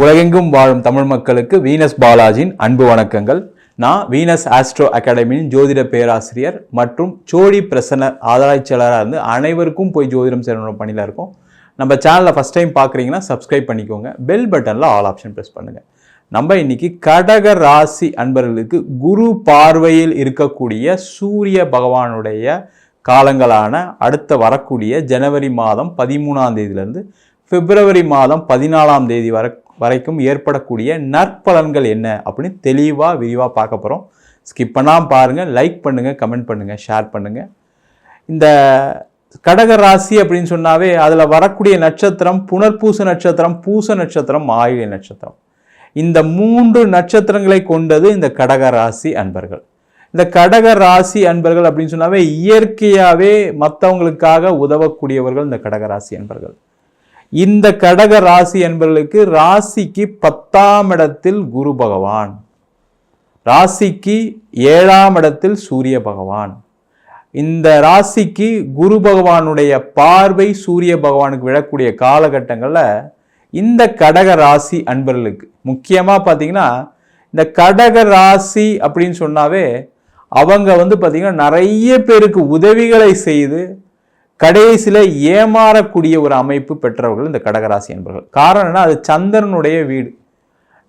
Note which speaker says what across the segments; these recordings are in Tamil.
Speaker 1: உலகெங்கும் வாழும் தமிழ் மக்களுக்கு வீனஸ் பாலாஜியின் அன்பு வணக்கங்கள். நான் வீனஸ் ஆஸ்ட்ரோ அகாடமியின் ஜோதிட பேராசிரியர் மற்றும் ஜோடி பிரசன்ன ஆராய்ச்சியாளராக இருந்து அனைவருக்கும் போய் ஜோதிடம் சேரணும் பணியில் இருக்கும். நம்ம சேனலில் ஃபஸ்ட் டைம் பார்க்குறீங்கன்னா சப்ஸ்கிரைப் பண்ணிக்கோங்க. பெல் பட்டனில் ஆல் ஆப்ஷன் ப்ரெஸ் பண்ணுங்கள். நம்ம இன்னைக்கு கடக ராசி அன்பர்களுக்கு குரு பார்வையில் இருக்கக்கூடிய சூரிய பகவானுடைய காலங்களான அடுத்த வரக்கூடிய ஜனவரி மாதம் 13ஆம் தேதியிலிருந்து பிப்ரவரி மாதம் 14ஆம் தேதி வரைக்கும் ஏற்படக்கூடிய நற்பலன்கள் என்ன அப்படின்னு தெளிவாக விரிவாக பார்க்க போகிறோம். ஸ்கிப் பண்ணாமல் பாருங்கள், லைக் பண்ணுங்கள், கமெண்ட் பண்ணுங்கள், ஷேர் பண்ணுங்கள். இந்த கடக ராசி அப்படின்னு சொன்னாவே அதில் வரக்கூடிய நட்சத்திரம் புனர்பூச நட்சத்திரம், பூச நட்சத்திரம், ஆயில்ய நட்சத்திரம். இந்த 3 நட்சத்திரங்களை கொண்டது இந்த கடக ராசி அன்பர்கள். இந்த கடக ராசி அன்பர்கள் அப்படின்னு சொன்னாவே இயற்கையாகவே மற்றவங்களுக்காக உதவக்கூடியவர்கள் இந்த கடக ராசி அன்பர்கள். இந்த கடக ராசி என்பவர்களுக்கு ராசிக்கு 10ஆம் இடத்தில் குரு பகவான், ராசிக்கு 7ஆம் இடத்தில் சூரிய பகவான். இந்த ராசிக்கு குரு பகவானுடைய பார்வை சூரிய பகவானுக்கு விழக்கூடிய காலகட்டங்களில் இந்த கடக ராசி அன்பர்களுக்கு முக்கியமாக பார்த்தீங்கன்னா இந்த கடக ராசி அப்படின்னு சொன்னாவே அவங்க பார்த்தீங்கன்னா நிறைய பேருக்கு உதவிகளை செய்து கடைசியில் ஏமாறக்கூடிய ஒரு அமைப்பு பெற்றவர்கள் இந்த கடகராசி என்பவர்கள். காரணம் என்ன? அது சந்திரனுடைய வீடு.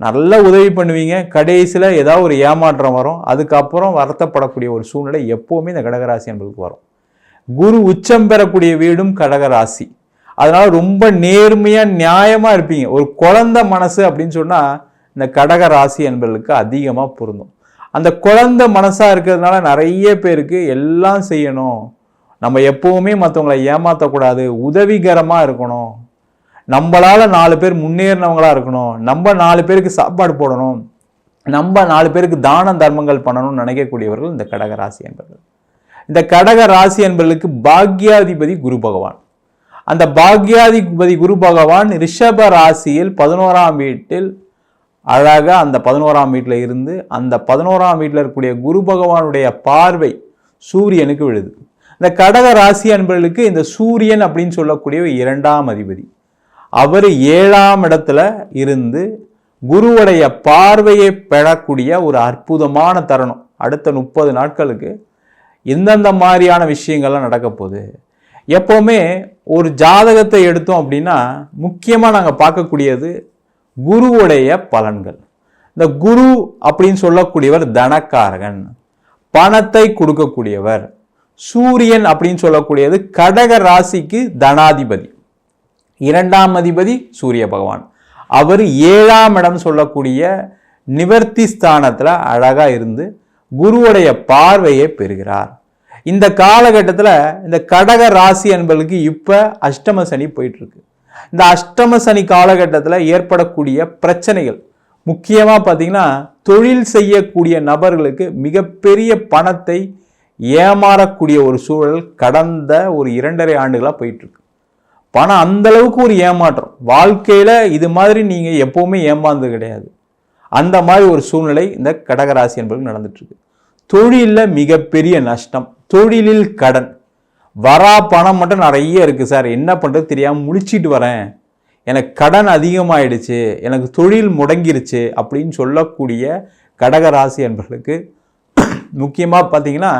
Speaker 1: நல்ல உதவி பண்ணுவீங்க, கடைசியில் ஏதாவது ஒரு ஏமாற்றம் வரும், அதுக்கப்புறம் வருத்தப்படக்கூடிய ஒரு சூழ்நிலை எப்போவுமே இந்த கடகராசி என்பவர்களுக்கு வரும். குரு உச்சம் பெறக்கூடிய வீடும் கடகராசி. அதனால ரொம்ப நேர்மையாக நியாயமாக இருப்பீங்க. ஒரு குழந்தை மனசு அப்படின்னு சொன்னால் இந்த கடகராசி என்பவர்களுக்கு அதிகமாக பொருந்தும். அந்த குழந்தை மனசாக இருக்கிறதுனால நிறைய பேருக்கு எல்லாம் செய்யணும், நம்ம எப்போவுமே மற்றவங்களை ஏமாற்றக்கூடாது, உதவிகரமாக இருக்கணும், நம்மளால் 4 பேர் முன்னேறினவங்களாக இருக்கணும், நம்ம 4 பேருக்கு சாப்பாடு போடணும், நம்ம 4 பேருக்கு தான தர்மங்கள் பண்ணணும்னு நினைக்கக்கூடியவர்கள் இந்த கடக ராசி என்பவர்கள். இந்த கடக ராசி என்பவர்களுக்கு பாக்யாதிபதி குரு பகவான். அந்த பாக்யாதிபதி குரு பகவான் ரிஷப ராசியில் 11ஆம் வீட்டில் அழகாக அந்த 11ஆம் வீட்டில் இருந்து அந்த 11ஆம் வீட்டில் இருக்கக்கூடிய குரு பகவானுடைய பார்வை சூரியனுக்கு விழுது. இந்த கடக ராசி அன்பர்களுக்கு இந்த சூரியன் அப்படின்னு சொல்லக்கூடிய 2ஆம் அதிபதி, அவர் 7ஆம் இடத்துல இருந்து குருவுடைய பார்வையை பெறக்கூடிய ஒரு அற்புதமான தருணம். அடுத்த 30 நாட்களுக்கு எந்தெந்த மாதிரியான விஷயங்கள்லாம் நடக்க போகுது. எப்போவுமே ஒரு ஜாதகத்தை எடுத்தோம் அப்படின்னா முக்கியமாக நாங்கள் பார்க்கக்கூடியது குருவுடைய பலன்கள். இந்த குரு அப்படின்னு சொல்லக்கூடியவர் தனக்காரகன், பணத்தை கொடுக்கக்கூடியவர். சூரியன் அப்படின்னு சொல்லக்கூடியது கடக ராசிக்கு தனாதிபதி, 2ஆம் அதிபதி சூரிய பகவான். அவர் 7ஆம் இடம் சொல்லக்கூடிய நிவர்த்தி ஸ்தானத்தில் அழகாக இருந்து குருவுடைய பார்வையை பெறுகிறார். இந்த காலகட்டத்தில் இந்த கடக ராசி என்பவர்களுக்கு இப்போ அஷ்டம சனி போயிட்டு இருக்கு. இந்த அஷ்டம சனி காலகட்டத்தில் ஏற்படக்கூடிய பிரச்சனைகள் முக்கியமாக பார்த்தீங்கன்னா தொழில் செய்யக்கூடிய நபர்களுக்கு மிகப்பெரிய பணத்தை ஏமாறக்கூடிய ஒரு சூழல் கடந்த ஒரு 2.5 ஆண்டுகளாக போயிட்டுருக்கு. பணம் அந்த அளவுக்கு ஒரு ஏமாற்றம். வாழ்க்கையில் இது மாதிரி நீங்கள் எப்போவுமே ஏமாந்தது கிடையாது. அந்த மாதிரி ஒரு சூழ்நிலை இந்த கடகராசி என்பது நடந்துட்டுருக்கு. தொழிலில் மிகப்பெரிய நஷ்டம், தொழிலில் கடன், வரா பணம் மட்டும் நிறைய இருக்குது சார், என்ன பண்ணுறது தெரியாமல் முழிச்சிட்டு வரேன், எனக்கு கடன் அதிகமாகிடுச்சு, எனக்கு தொழில் முடங்கிருச்சு அப்படின்னு சொல்லக்கூடிய கடகராசி என்பவர்களுக்கு முக்கியமாக பார்த்தீங்கன்னா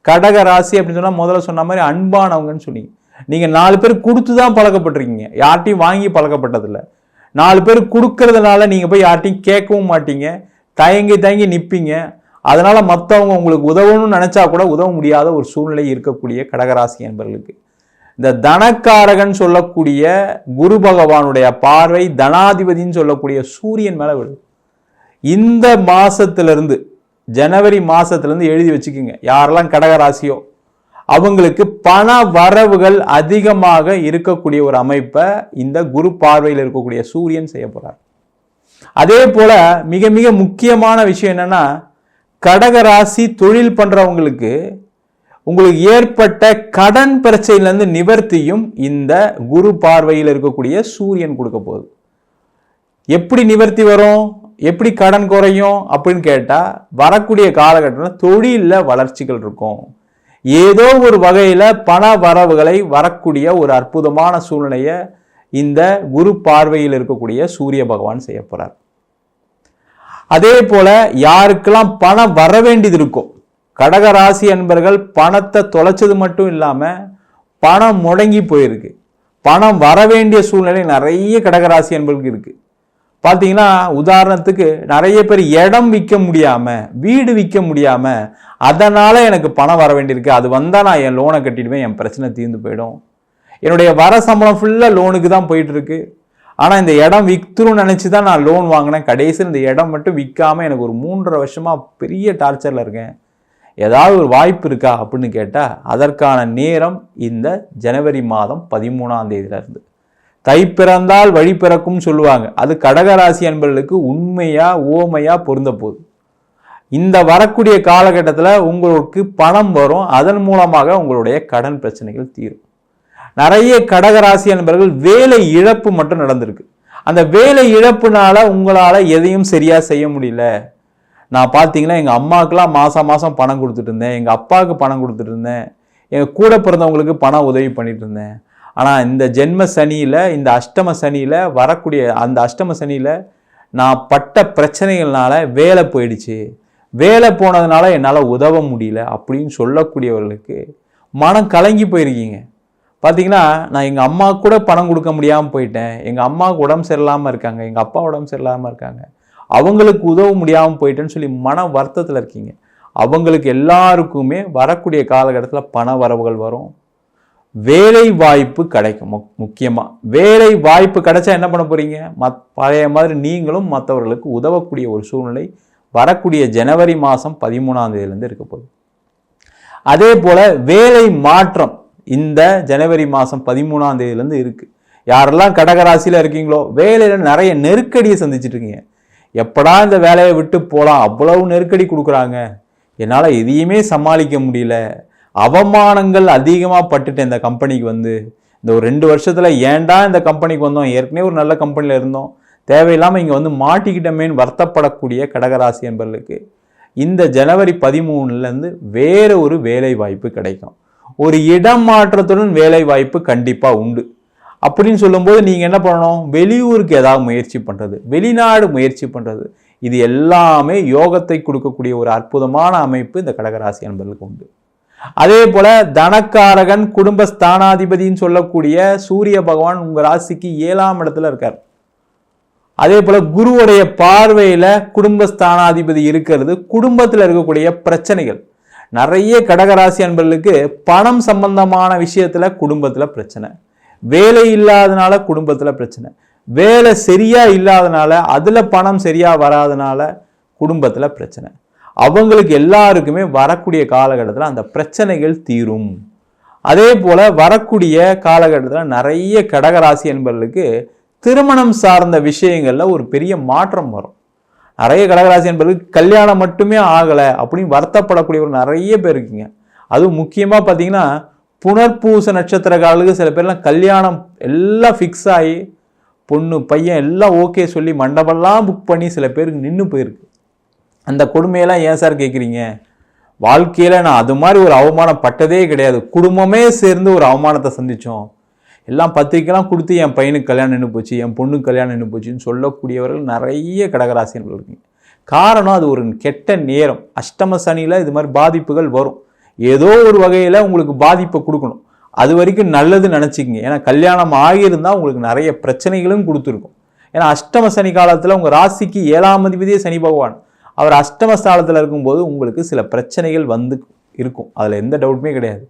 Speaker 1: கடக ராசி அப்படின்னு சொன்னால் முதல்ல சொன்ன மாதிரி அன்பானவங்கன்னு சொன்னீங்க. நீங்கள் 4 பேர் கொடுத்து தான் பழக்கப்பட்டிருக்கீங்க, யார்ட்டையும் வாங்கி பழக்கப்பட்டதில்லை. 4 பேர் கொடுக்கறதுனால நீங்கள் போய் யார்ட்டையும் கேட்கவும் மாட்டீங்க, தயங்கி நிற்பீங்க. அதனால் மற்றவங்க உங்களுக்கு உதவணும்னு நினச்சா கூட உதவ முடியாத ஒரு சூழ்நிலை இருக்கக்கூடிய கடகராசி என்பவர்களுக்கு இந்த தனக்காரகன் சொல்லக்கூடிய குரு பகவானுடைய பார்வை தனாதிபதினு சொல்லக்கூடிய சூரியன் மேலே விழுது. இந்த மாதத்திலிருந்து ஜனவரி மாதத்துலேருந்து எழுதி வச்சுக்கோங்க, யாரெல்லாம் கடகராசியோ அவங்களுக்கு பண வரவுகள் அதிகமாக இருக்கக்கூடிய ஒரு அமைப்பை இந்த குரு பார்வையில் இருக்கக்கூடிய சூரியன் செய்ய போகிறார். அதே போல் மிக மிக முக்கியமான விஷயம் என்னென்னா கடகராசி தொழில் பண்ணுறவங்களுக்கு உங்களுக்கு ஏற்பட்ட கடன் பிரச்சனையிலேருந்து நிவர்த்தியும் இந்த குரு பார்வையில் இருக்கக்கூடிய சூரியன் கொடுக்க போகுது. எப்படி நிவர்த்தி வரும், எப்படி கடன் குறையும் அப்படின்னு கேட்டால் வரக்கூடிய காலகட்டத்தில் தொழிலில் வளர்ச்சிகள் இருக்கும். ஏதோ ஒரு வகையில் பண வரவுகளை வரக்கூடிய ஒரு அற்புதமான சூழ்நிலையை இந்த குரு பார்வையில் இருக்கக்கூடிய சூரிய பகவான் செய்ய போறார். அதே போல யாருக்கெல்லாம் பணம் வர வேண்டியது இருக்கும், கடக ராசி அன்பர்கள் பணத்தை தொலைச்சது மட்டும் இல்லாம பணம் முடங்கி போயிருக்கு, பணம் வர வேண்டிய சூழ்நிலை நிறைய கடகராசி அன்பர்களுக்கு இருக்கு. பார்த்தீங்கன்னா உதாரணத்துக்கு நிறைய பேர் இடம் விற்க முடியாம, வீடு விற்க முடியாம, அதனால எனக்கு பணம் வர வேண்டியிருக்கு, அது வந்தா நான் என் லோனை கட்டிடுவேன், என் பிரச்சனை தீர்ந்து போயிடும், என்னுடைய வர சம்பளம் ஃபுல்லா லோனுக்கு தான் போயிட்டு இருக்கு, ஆனா இந்த இடம் விற்கணும்னு நினைச்சு தான் நான் லோன் வாங்கினேன், கடைசியில் இந்த இடம் மட்டும் விற்காம எனக்கு ஒரு 3.5 வருஷமா பெரிய டார்ச்சர்ல இருக்கேன், ஏதாவது ஒரு வாய்ப்பு இருக்கா அப்படின்னு கேட்டால் அதற்கான நேரம் இந்த ஜனவரி மாதம் 13ஆம் தேதியிலிருந்து. தை பிறந்தால் வழி பிறக்கும் சொல்லுவாங்க, அது கடகராசி அன்பர்களுக்கு உண்மையா ஓமையா பொருந்த போகுது. இந்த வரக்கூடிய காலகட்டத்தில் உங்களுக்கு பணம் வரும், அதன் மூலமாக உங்களுடைய கடன் பிரச்சனைகள் தீரும். நிறைய கடகராசி அன்பர்கள் வேலை இழப்பு மட்டும் நடந்திருக்கு. அந்த வேலை இழப்புனால உங்களால் எதையும் சரியா செய்ய முடியல. நான் பார்த்தீங்கன்னா எங்கள் அம்மாவுக்குலாம் மாதம் மாதம் பணம் கொடுத்துட்டு இருந்தேன், எங்கள் அப்பாவுக்கு பணம் கொடுத்துட்டு இருந்தேன், எங்கள் கூட பிறந்தவங்களுக்கு பணம் உதவி பண்ணிட்டு இருந்தேன். ஆனால் இந்த ஜென்ம சனியில், இந்த அஷ்டம சனியில் வரக்கூடிய அந்த அஷ்டம சனியில் நான் பட்ட பிரச்சனைகள்னால வேலை போயிடுச்சு, வேலை போனதுனால என்னால் உதவ முடியல அப்படின்னு சொல்லக்கூடியவர்களுக்கு மனம் கலங்கி போயிருக்கீங்க. பார்த்தீங்கன்னா நான் எங்கள் அம்மா கூட பணம் கொடுக்க முடியாமல் போயிட்டேன், எங்கள் அம்மாவுக்கு உடம்பு சரியில்லாமல் இருக்காங்க, எங்கள் அப்பா உடம்பு சரியில்லாமல் இருக்காங்க, அவங்களுக்கு உதவ முடியாமல் போயிட்டேன்னு சொல்லி மன வருத்தத்தில் இருக்கீங்க. அவங்களுக்கு எல்லாருக்குமே வரக்கூடிய காலகட்டத்தில் பண வரவுகள் வரும், வேலை வாய்ப்பு கிடைக்கும். முக்கியமாக வேலை வாய்ப்பு கிடைச்சா என்ன பண்ண போறீங்க, பழைய மாதிரி நீங்களும் மற்றவர்களுக்கு உதவக்கூடிய ஒரு சூழ்நிலை வரக்கூடிய ஜனவரி மாதம் 13ஆம் தேதியிலேருந்து இருக்க போகுது. அதே போல வேலை மாற்றம் இந்த ஜனவரி மாதம் 13ஆம் தேதியிலேருந்து இருக்கு. யாரெல்லாம் கடகராசியில் இருக்கீங்களோ வேலையில் நிறைய நெருக்கடியை சந்திச்சுட்டு இருக்கீங்க, எப்படா இந்த வேலையை விட்டு போகலாம், அவ்வளவு நெருக்கடி கொடுக்குறாங்க, என்னால் எதையுமே சமாளிக்க முடியல, அவமானங்கள் அதிகமாக பட்டுட்டேன் இந்த கம்பெனிக்கு வந்து, இந்த ஒரு 2 வருஷத்தில் ஏன்டா இந்த கம்பெனிக்கு வந்தோம், ஏற்கனவே ஒரு நல்ல கம்பெனியில் இருந்தோம், தேவையில்லாமல் இங்கே வந்து மாட்டிக்கிட்டமேன்னு வருத்தப்படக்கூடிய கடகராசி என்பவர்களுக்கு இந்த ஜனவரி 13லேருந்து வேறு ஒரு வேலை வாய்ப்பு கிடைக்கும். ஒரு இடம் மாற்றத்துடன் வேலை வாய்ப்பு கண்டிப்பாக உண்டு. அப்படின்னு சொல்லும்போது நீங்கள் என்ன பண்ணணும், வெளியூருக்கு ஏதாவது முயற்சி பண்ணுறது, வெளிநாடு முயற்சி பண்ணுறது, இது எல்லாமே யோகத்தை கொடுக்கக்கூடிய ஒரு அற்புதமான அமைப்பு இந்த கடகராசி அன்பர்களுக்கு உண்டு. அதே போல தனக்காரகன் குடும்பஸ்தானாதிபதினு சொல்லக்கூடிய சூரிய பகவான் உங்கள் ராசிக்கு 7ஆம் இடத்துல இருக்கார். அதே போல குருவுடைய பார்வையில் குடும்பஸ்தானாதிபதி இருக்கிறது குடும்பத்தில் இருக்கக்கூடிய பிரச்சனைகள், நிறைய கடகராசி அன்பர்களுக்கு பணம் சம்பந்தமான விஷயத்துல குடும்பத்தில் பிரச்சனை, வேலை இல்லாதனால குடும்பத்தில் பிரச்சனை, வேலை சரியா இல்லாதனால அதுல பணம் சரியா வராதனால குடும்பத்தில் பிரச்சனை, அவங்களுக்கு எல்லாருக்குமே வரக்கூடிய காலகட்டத்தில் அந்த பிரச்சனைகள் தீரும். அதே போல வரக்கூடிய காலகட்டத்தில் நிறைய கடகராசி என்பவர்களுக்கு திருமணம் சார்ந்த விஷயங்கள்ல ஒரு பெரிய மாற்றம் வரும். நிறைய கடகராசி என்பவர்களுக்கு கல்யாணம் மட்டுமே ஆகலை அப்படின்னு வருத்தப்படக்கூடியவர் நிறைய பேர் இருக்குங்க. அதுவும் முக்கியமாக பார்த்தீங்கன்னா புனர்பூச நட்சத்திரக்காரர்களுக்கு சில பேர்லாம் கல்யாணம் எல்லாம் ஃபிக்ஸ் ஆகி பொண்ணு பையன் எல்லாம் ஓகே சொல்லி மண்டபம்லாம் புக் பண்ணி சில பேருக்கு நின்று போயிருக்கு. அந்த கொடுமையெல்லாம் ஏன் சார் கேட்குறீங்க, வாழ்க்கையில் நான் அது மாதிரி ஒரு அவமானம் பட்டதே கிடையாது, குடும்பமே சேர்ந்து ஒரு அவமானத்தை சந்தித்தோம், எல்லாம் பத்திரிக்கைலாம் கொடுத்து என் பையனுக்கு கல்யாணம் நின்று போச்சு, என் பொண்ணுக்கு கல்யாணம் நின்று போச்சுன்னு சொல்லக்கூடியவர்கள் நிறைய கடகராசினர்கள் இருக்குங்க. காரணம் அது ஒரு கெட்ட நேரம், அஷ்டம சனியில் இது மாதிரி பாதிப்புகள் வரும், ஏதோ ஒரு வகையில் உங்களுக்கு பாதிப்பை கொடுக்கணும், அது வரைக்கும் நல்லது நினச்சிக்கிங்க. ஏன்னா கல்யாணம் ஆகியிருந்தால் உங்களுக்கு நிறைய பிரச்சனைகளும் கொடுத்துருக்கும். ஏன்னா அஷ்டம சனி காலத்தில் உங்கள் ராசிக்கு 7ஆம் அதிபதியே சனி பகவான், அவர் அஷ்டம ஸ்தானத்தில் இருக்கும்போது உங்களுக்கு சில பிரச்சனைகள் வந்து இருக்கும், அதில் எந்த டவுட்டுமே கிடையாது.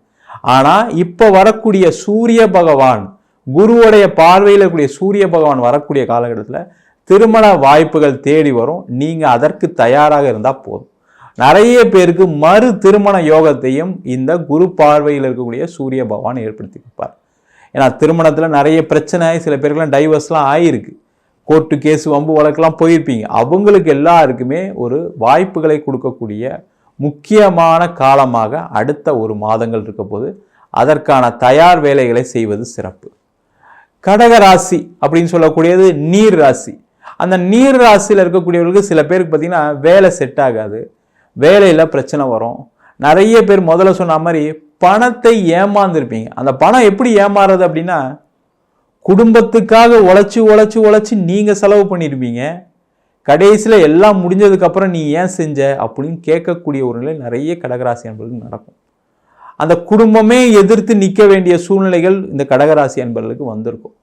Speaker 1: ஆனால் இப்போ வரக்கூடிய சூரிய பகவான், குருவுடைய பார்வையில் இருக்கக்கூடிய சூரிய பகவான் வரக்கூடிய காலகட்டத்தில் திருமண வாய்ப்புகள் தேடி வரும், நீங்கள் அதற்கு தயாராக இருந்தால் போதும். நிறைய பேருக்கு மறு திருமண யோகத்தையும் இந்த குரு பார்வையில் இருக்கக்கூடிய சூரிய பகவான் ஏற்படுத்தி கொடுப்பார். ஏன்னா திருமணத்தில் நிறைய பிரச்சனை, சில பேருக்குலாம் டைவர்ஸ்லாம் ஆகிருக்கு, கோர்ட்டு கேஸு வம்பு வழக்கெல்லாம் போயிருப்பீங்க, அவங்களுக்கு எல்லாருக்குமே ஒரு வாய்ப்புகளை கொடுக்கக்கூடிய முக்கியமான காலமாக அடுத்த ஒரு மாதங்கள் இருக்க போது அதற்கான தயார் வேலைகளை செய்வது சிறப்பு. கடகராசி அப்படின்னு சொல்லக்கூடியது நீர் ராசி. அந்த நீர் ராசியில் இருக்கக்கூடியவர்களுக்கு சில பேருக்கு பார்த்தீங்கன்னா வேலை செட் ஆகாது, வேலையில் பிரச்சனை வரும். நிறைய பேர் முதல்ல சொன்ன மாதிரி பணத்தை ஏமாந்துருப்பீங்க. அந்த பணம் எப்படி ஏமாறுறது அப்படின்னா, குடும்பத்துக்காக உழைச்சி உழைச்சி உழைச்சி நீங்கள் செலவு பண்ணியிருப்பீங்க. கடைசியில் எல்லாம் முடிஞ்சதுக்கப்புறம் நீ ஏன் செஞ்ச அப்படின்னு கேட்கக்கூடிய ஒரு நிலை நிறைய கடகராசி அன்பர்களுக்கு நடக்கும். அந்த குடும்பமே எதிர்த்து நிற்க வேண்டிய சூழ்நிலைகள் இந்த கடகராசி அன்பர்களுக்கு வந்திருக்கும்.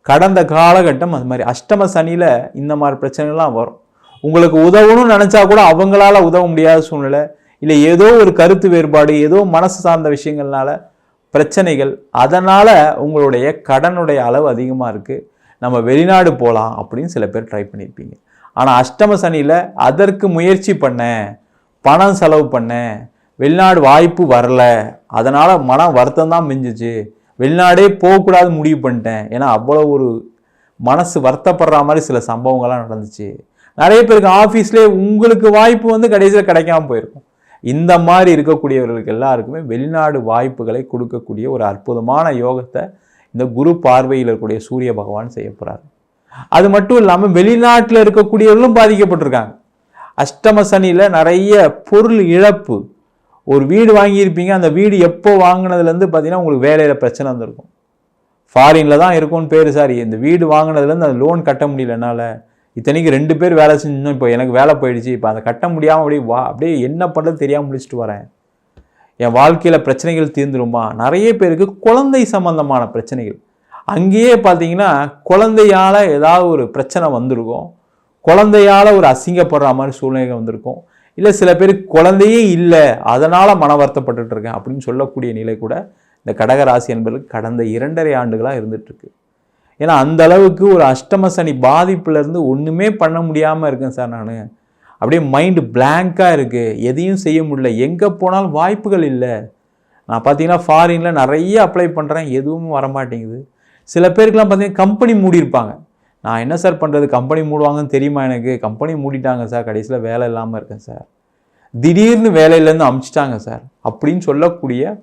Speaker 1: கடந்த காலகட்டம் அது மாதிரி அஷ்டம சனியில் இந்த மாதிரி பிரச்சனைகள்லாம் வரும். உங்களுக்கு உதவணும்னு நினச்சா கூட அவங்களால உதவ முடியாத சூழ்நிலை, இல்லை ஏதோ ஒரு கருத்து வேறுபாடு, ஏதோ மனசு சார்ந்த விஷயங்கள்னால பிரச்சனைகள், அதனால் உங்களுடைய கடனுடைய அளவு அதிகமாக இருக்குது, நம்ம வெளிநாடு போகலாம் அப்படின்னு சில பேர் ட்ரை பண்ணியிருப்பீங்க. ஆனால் அஷ்டம சனியில் அதற்கு முயற்சி பண்ணேன், பணம் செலவு பண்ணேன், வெளிநாடு வாய்ப்பு வரல, அதனால் மன வருத்தம் தான் மிஞ்சிச்சு, வெளிநாடே போகக்கூடாது முடிவு பண்ணிட்டேன். ஏன்னா அவ்வளோ ஒரு மனசு வருத்தப்படுற மாதிரி சில சம்பவங்கள்லாம் நடந்துச்சு. நிறைய பேருக்கு ஆஃபீஸ்லேயே உங்களுக்கு வாய்ப்பு வந்து கடைசியில் கிடைக்காம போயிருக்கும். இந்த மாதிரி இருக்கக்கூடியவர்களுக்கு எல்லாருக்குமே வெளிநாடு வாய்ப்புகளை கொடுக்கக்கூடிய ஒரு அற்புதமான யோகத்தை இந்த குரு பார்வையில் இருக்கக்கூடிய சூரிய பகவான் செய்ய போகிறார். அது மட்டும் இல்லாமல் வெளிநாட்டில் இருக்கக்கூடியவர்களும் பாதிக்கப்பட்டிருக்காங்க. அஷ்டம சனியில் நிறைய பொருள் இழப்பு. ஒரு வீடு வாங்கியிருப்பீங்க, அந்த வீடு எப்போ வாங்கினதுலேருந்து பார்த்தீங்கன்னா உங்களுக்கு வேலையில் பிரச்சனை வந்திருக்கும். ஃபாரினில் தான் இருக்கும்னு பேர், சாரி இந்த வீடு வாங்கினதுலேருந்து அந்த லோன் கட்ட முடியலனால, இத்தனைக்கு 2 பேர் வேலை செஞ்சோம், இப்போ எனக்கு வேலை போயிடுச்சு, இப்போ அதை கட்ட முடியாமல் அப்படியே என்ன பண்ணுறது தெரியாமல் முடிச்சுட்டு வரேன், என் வாழ்க்கையில் பிரச்சனைகள் தீர்ந்துருமா. நிறைய பேருக்கு குழந்தை சம்பந்தமான பிரச்சனைகள், அங்கேயே பார்த்தீங்கன்னா குழந்தையால் ஏதாவது ஒரு பிரச்சனை வந்திருக்கும், குழந்தையால் ஒரு அசிங்கப்படுற மாதிரி சூழ்நிலைகள் வந்திருக்கும், இல்லை சில பேருக்கு குழந்தையே இல்லை அதனால் மன வருத்தப்பட்டு இருக்கேன் அப்படின்னு சொல்லக்கூடிய நிலை கூட இந்த கடகராசி என்பதற்கு கடந்த 2.5 ஆண்டுகளாக இருந்துகிட்ருக்கு. ஏன்னா அந்த அளவுக்கு ஒரு அஷ்டம சனி பாதிப்புலேருந்து ஒன்றுமே பண்ண முடியாமல் இருக்கேன் சார், நான் அப்படியே மைண்டு பிளாங்காக இருக்குது, எதையும் செய்ய முடியல, எங்கே போனாலும் வாய்ப்புகள் இல்லை. நான் பார்த்தீங்கன்னா ஃபாரினில் நிறைய அப்ளை பண்ணுறேன், எதுவும் வரமாட்டேங்குது. சில பேருக்குலாம் பார்த்தீங்கன்னா கம்பெனி மூடியிருப்பாங்க, நான் என்ன சார் பண்ணுறது, கம்பெனி மூடுவாங்கன்னு தெரியுமா எனக்கு, கம்பெனி மூடிட்டாங்க சார், கடைசியில் வேலை இல்லாமல் இருக்கேன் சார், திடீர்னு வேலையிலேருந்து அமுச்சிட்டாங்க சார் அப்படின்னு சொல்லக்கூடிய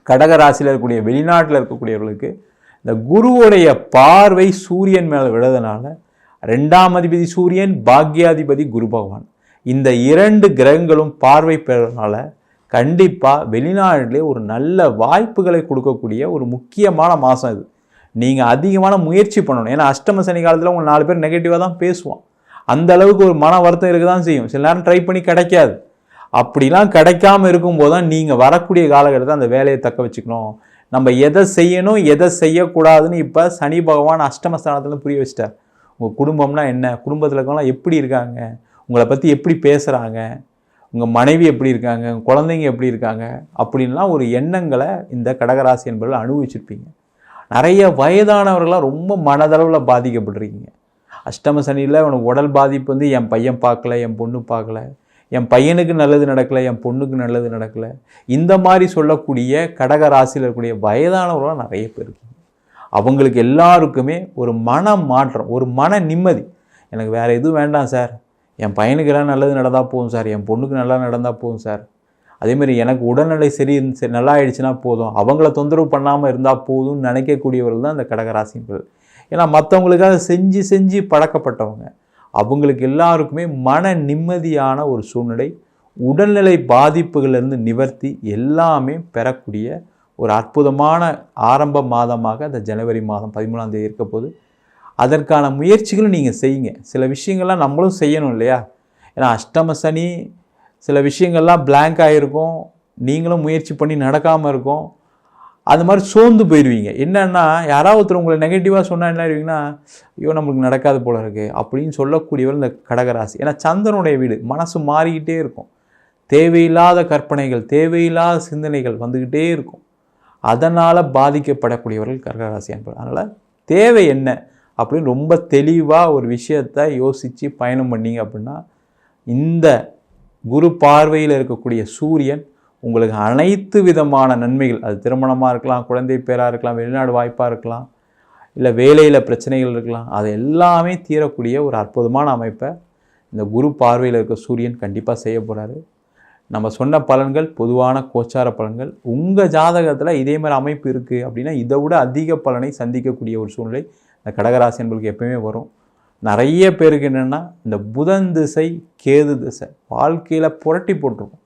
Speaker 1: கடகராசியில் இருக்கக்கூடிய வெளிநாட்டில் இருக்கக்கூடியவர்களுக்கு இந்த குருவுடைய பார்வை சூரியன் மேலே விழுறதுனால 2ஆம் அதிபதி சூரியன், பாக்யாதிபதி குரு பகவான், இந்த 2 கிரகங்களும் பார்வை பெறதுனால கண்டிப்பாக வெளிநாட்டிலே ஒரு நல்ல வாய்ப்புகளை கொடுக்கக்கூடிய ஒரு முக்கியமான மாதம் இது. நீங்கள் அதிகமான முயற்சி பண்ணணும். ஏன்னா அஷ்டம சனி காலத்தில் உங்கள் 4 பேர் நெகட்டிவாக தான் பேசுவான், அந்த அளவுக்கு ஒரு மன வருத்தம் இருக்க தான் செய்யும். சில நேரம் ட்ரை பண்ணி கிடைக்காது. அப்படிலாம் கிடைக்காம இருக்கும்போது தான் நீங்கள் வரக்கூடிய காலகட்டத்தில் அந்த வேலையை தக்க வச்சுக்கணும். நம்ம எதை செய்யணும் எதை செய்யக்கூடாதுன்னு இப்போ சனி பகவான் அஷ்டமஸ்தானத்தில் புரிய வச்சிட்டார். உங்கள் குடும்பம்னா என்ன, குடும்பத்தில் இருக்கவங்களாம் எப்படி இருக்காங்க, உங்களை பற்றி எப்படி பேசுகிறாங்க, உங்கள் மனைவி எப்படி இருக்காங்க, குழந்தைங்க எப்படி இருக்காங்க அப்படின்லாம் ஒரு எண்ணங்களை இந்த கடகராசி என்பவர்கள் அனுபவிச்சிருப்பீங்க. நிறைய வயதானவர்களாக ரொம்ப மனதளவில் பாதிக்கப்பட்டிருக்கீங்க. அஷ்டம சனியில் உனக்கு உடல் பாதிப்பு வந்து என் பையன் பார்க்கல, என் பொண்ணு பார்க்கல, என் பையனுக்கு நல்லது நடக்கலை, என் பொண்ணுக்கு நல்லது நடக்கலை, இந்த மாதிரி சொல்லக்கூடிய கடக ராசியில் இருக்கக்கூடிய வயதானவர்களாக நிறைய பேர் இருக்கீங்க. அவங்களுக்கு எல்லாருக்குமே ஒரு மன மாற்றம், ஒரு மன நிம்மதி. எனக்கு வேறு எதுவும் வேண்டாம் சார், என் பையனுக்கு எல்லாம் நல்லது நடந்தால் போதும் சார், என் பொண்ணுக்கு நல்லா நடந்தால் போதும் சார், அதேமாதிரி எனக்கு உடல்நிலை சரி நல்லா ஆயிடுச்சுன்னா போதும், அவங்கள தொந்தரவு பண்ணாமல் இருந்தால் போதும்னு நினைக்கக்கூடியவர்கள் தான் இந்த கடகராசிகள். ஏன்னா மற்றவங்களுக்காக செஞ்சு செஞ்சு பழக்கப்பட்டவங்க. அவங்களுக்கு எல்லாருக்குமே மன நிம்மதியான ஒரு சூழ்நிலை, உடல்நிலை பாதிப்புகளிலிருந்து நிவர்த்தி எல்லாமே பெறக்கூடிய ஒரு அற்புதமான ஆரம்ப மாதமாக இந்த ஜனவரி மாதம் 13ஆம் தேதி இருக்க போது. அதற்கான முயற்சிகளும் நீங்கள் செய்யுங்க. சில விஷயங்கள்லாம் நம்மளும் செய்யணும் இல்லையா? ஏன்னா அஷ்டம சனி சில விஷயங்கள்லாம் பிளாங்க் ஆகிருக்கும், நீங்களும் முயற்சி பண்ணி நடக்காமல் இருக்கும், அது மாதிரி சோர்ந்து போயிடுவீங்க. என்னென்னா யாராவது ஒருத்தர் உங்களை நெகட்டிவாக சொன்னால் என்ன ஆயிடுவீங்கன்னா, ஐயோ நம்மளுக்கு நடக்காது போல இருக்குது அப்படின்னு சொல்லக்கூடியவர் இந்த கடகராசி. ஏன்னா சந்திரனுடைய வீடு, மனசு மாறிக்கிட்டே இருக்கும், தேவையில்லாத கற்பனைகள், தேவையில்லாத சிந்தனைகள் வந்துக்கிட்டே இருக்கும். அதனால் பாதிக்கப்படக்கூடியவர்கள் கடகராசி என்பது. அதனால் தேவை என்ன அப்படின்னு ரொம்ப தெளிவாக ஒரு விஷயத்தை யோசித்து பயணம் பண்ணிங்க அப்படின்னா, இந்த குரு பார்வையில் இருக்கக்கூடிய சூரியன் உங்களுக்கு அனைத்து விதமான நன்மைகள், அது திருமணமாக இருக்கலாம், குழந்தை பேராக இருக்கலாம், வெளிநாடு வாய்ப்பாக இருக்கலாம், இல்லை வேலையில் பிரச்சனைகள் இருக்கலாம், அது எல்லாமே தீரக்கூடிய ஒரு அற்புதமான அமைப்பை இந்த குரு பார்வையில் இருக்க சூரியன் கண்டிப்பாக செய்ய போகிறாரு. நம்ம சொன்ன பலன்கள் பொதுவான கோச்சார பலன்கள். உங்கள் ஜாதகத்தில் இதே மாதிரி அமைப்பு இருக்குது அப்படின்னா இதை விட அதிக பலனை சந்திக்கக்கூடிய ஒரு சூழ்நிலை இந்த கடகராசி என்பதுக்கு எப்பவுமே வரும். நிறைய பேருக்கு என்னென்னா இந்த புதன் திசை கேது திசை வாழ்க்கையில் புரட்டி போட்டிருக்கும்.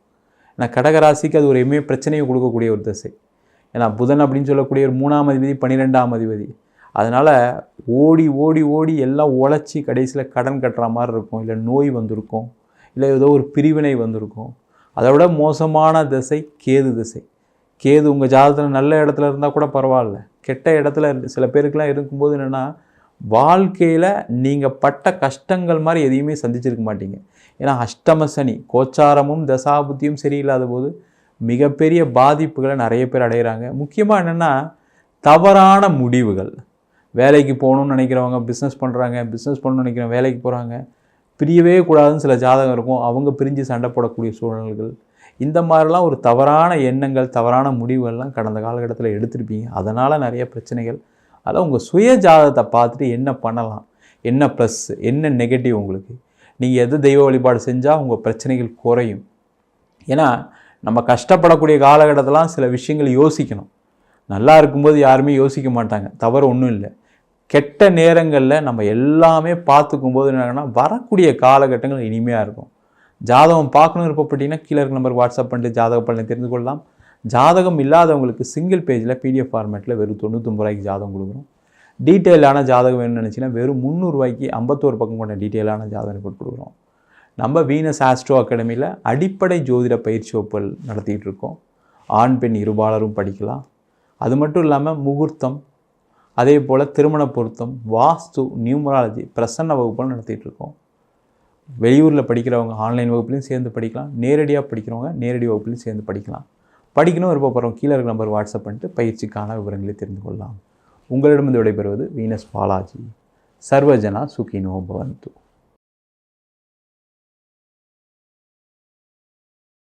Speaker 1: ஏன்னா கடகராசிக்கு அது ஒரு பிரச்சனையை கொடுக்கக்கூடிய ஒரு திசை. ஏன்னா புதன் அப்படின்னு சொல்லக்கூடிய ஒரு 3ஆம் அதிபதி 12ஆம் அதிபதி, அதனால் ஓடி ஓடி ஓடி எல்லாம் உழைச்சி கடைசியில் கடன் கட்டுற மாதிரி இருக்கும், இல்லை நோய் வந்திருக்கும், இல்லை ஏதோ ஒரு பிரிவினை வந்திருக்கும். அதை விட மோசமான திசை கேது திசை. கேது உங்கள் ஜாதகத்தில் நல்ல இடத்துல இருந்தால் கூட பரவாயில்ல, கெட்ட இடத்துல சில பேருக்கெலாம் இருக்கும்போது என்னென்னா வாழ்க்கையில் நீங்கள் பட்ட கஷ்டங்கள் மாதிரி எதையுமே சந்திச்சிருக்க மாட்டீங்க. ஏன்னா அஷ்டம சனி கோச்சாரமும் தசாபுத்தியும் சரியில்லாத போது மிகப்பெரிய பாதிப்புகளை நிறைய பேர் அடைகிறாங்க. முக்கியமாக என்னென்னா தவறான முடிவுகள். வேலைக்கு போகணுன்னு நினைக்கிறவங்க பிஸ்னஸ் பண்ணுறாங்க, பிஸ்னஸ் பண்ணணும்னு நினைக்கிறவங்க வேலைக்கு போகிறாங்க, பிரியவே கூடாதுன்னு சில ஜாதகம் இருக்கும், அவங்க பிரிஞ்சு சண்டை போடக்கூடிய சூழ்நிலைகள். இந்த மாதிரிலாம் ஒரு தவறான எண்ணங்கள், தவறான முடிவுகள்லாம் கடந்த காலகட்டத்தில் எடுத்திருப்பீங்க. அதனால் நிறைய பிரச்சனைகள். அதில் உங்கள் சுய ஜாதகத்தை பார்த்துட்டு என்ன பண்ணலாம், என்ன ப்ளஸ் என்ன நெகட்டிவ், உங்களுக்கு நீங்கள் எது தெய்வ வழிபாடு செஞ்சால் உங்கள் பிரச்சனைகள் குறையும். ஏன்னா நம்ம கஷ்டப்படக்கூடிய காலகட்டத்திலாம் சில விஷயங்கள் யோசிக்கணும். நல்லா இருக்கும்போது யாருமே யோசிக்க மாட்டாங்க, தவறு ஒன்றும் இல்லை. கெட்ட நேரங்களில் நம்ம எல்லாமே பார்த்துக்கும்போது என்னன்னா வரக்கூடிய காலகட்டங்கள் இனிமையாக இருக்கும். ஜாதகம் பார்க்கணும் விருப்பப்பட்டீங்கன்னா கீழே இருக்க நம்பருக்கு வாட்ஸ்அப் பண்ணிட்டு ஜாதக பலனை தெரிந்து கொள்ளலாம். ஜாதகம் இல்லாதவங்களுக்கு சிங்கிள் பேஜில் PDF ஃபார்மேட்டில் வெறும் 99 ரூபாய்க்கு ஜாதகம் கொடுக்குறோம். டீட்டெயிலான ஜாதகம் வேணும்னு நினச்சிங்கன்னா வெறும் 300 ரூபாய்க்கு 51 பக்கம் கொண்ட டீட்டெயிலான ஜாதகம் ரிப்போர்ட் கொடுக்குறோம். நம்ம வீனஸ் ஆஸ்ட்ரோ அகாடமியில் அடிப்படை ஜோதிட பயிற்சி வகுப்புகள் நடத்திக்கிட்டு இருக்கோம். ஆண் பெண் இருபாலரும் படிக்கலாம். அது மட்டும் இல்லாமல் முகூர்த்தம், அதே போல் திருமண பொருத்தம், வாஸ்து, நியூமராலஜி, பிரசன்ன வகுப்புகள் நடத்திட்டு இருக்கோம். வெளியூரில் படிக்கிறவங்க ஆன்லைன் வகுப்புலையும் சேர்ந்து படிக்கலாம், நேரடியாக படிக்கிறவங்க நேரடி வகுப்புலையும் சேர்ந்து படிக்கலாம். படிக்கணும் விருப்பப்படுறவங்க கீழே இருக்க நம்பர் வாட்ஸ்அப் பண்ணிட்டு பயிற்சிக்கான விவரங்களை தெரிந்து கொள்ளலாம். உங்களிடமிருந்து விடைபெறுவது வீனஸ் பாலாஜி. சர்வஜனா சுகினோ பவந்து.